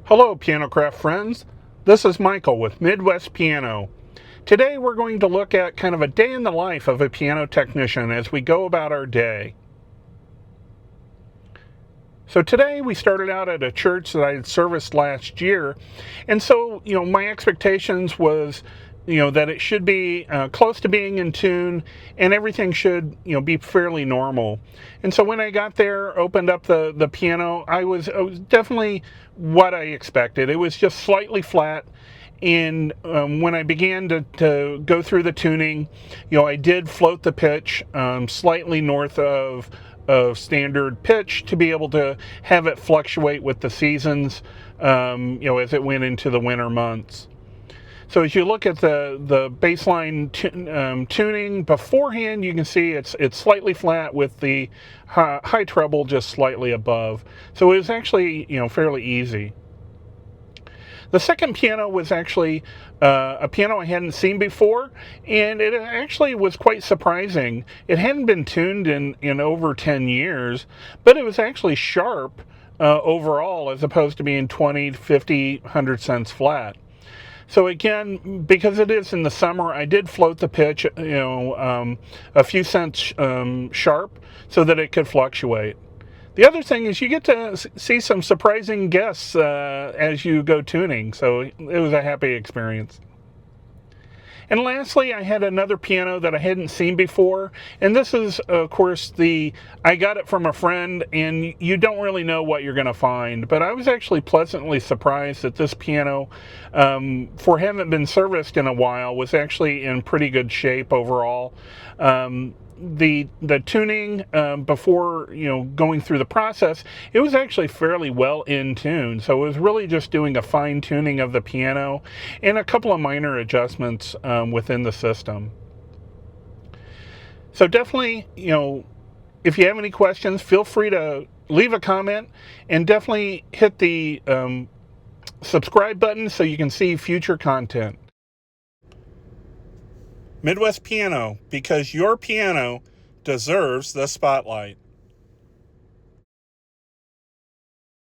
Hello, PianoCraft friends. This is Michael with Midwest Piano. Today we're going to look at kind of a day in the life of a piano technician as we go about our day. So today we started out at a church that I had serviced last year, and so my expectations was that it should be close to being in tune, and everything should be fairly normal. And so when I got there, opened up the piano, it was definitely what I expected. It was just slightly flat. And when I began to go through the tuning, I did float the pitch slightly north of standard pitch to be able to have it fluctuate with the seasons, as it went into the winter months. So as you look at the baseline tuning beforehand, you can see it's slightly flat with the high treble just slightly above. So it was actually fairly easy. The second piano was actually a piano I hadn't seen before, and it actually was quite surprising. It hadn't been tuned in over 10 years, but it was actually sharp overall as opposed to being 20, 50, 100 cents flat. So again, because it is in the summer, I did float the pitch, a few cents sharp so that it could fluctuate. The other thing is you get to see some surprising guests as you go tuning, so it was a happy experience. And lastly, I had another piano that I hadn't seen before, and this is, of course, I got it from a friend, and you don't really know what you're going to find, but I was actually pleasantly surprised that this piano, for having been serviced in a while, was actually in pretty good shape overall. The tuning before going through the process, it was actually fairly well in tune, so it was really just doing a fine tuning of the piano and a couple of minor adjustments within the system. So definitely, if you have any questions, feel free to leave a comment, and definitely hit the subscribe button so you can see future content. Midwest Piano, because your piano deserves the spotlight.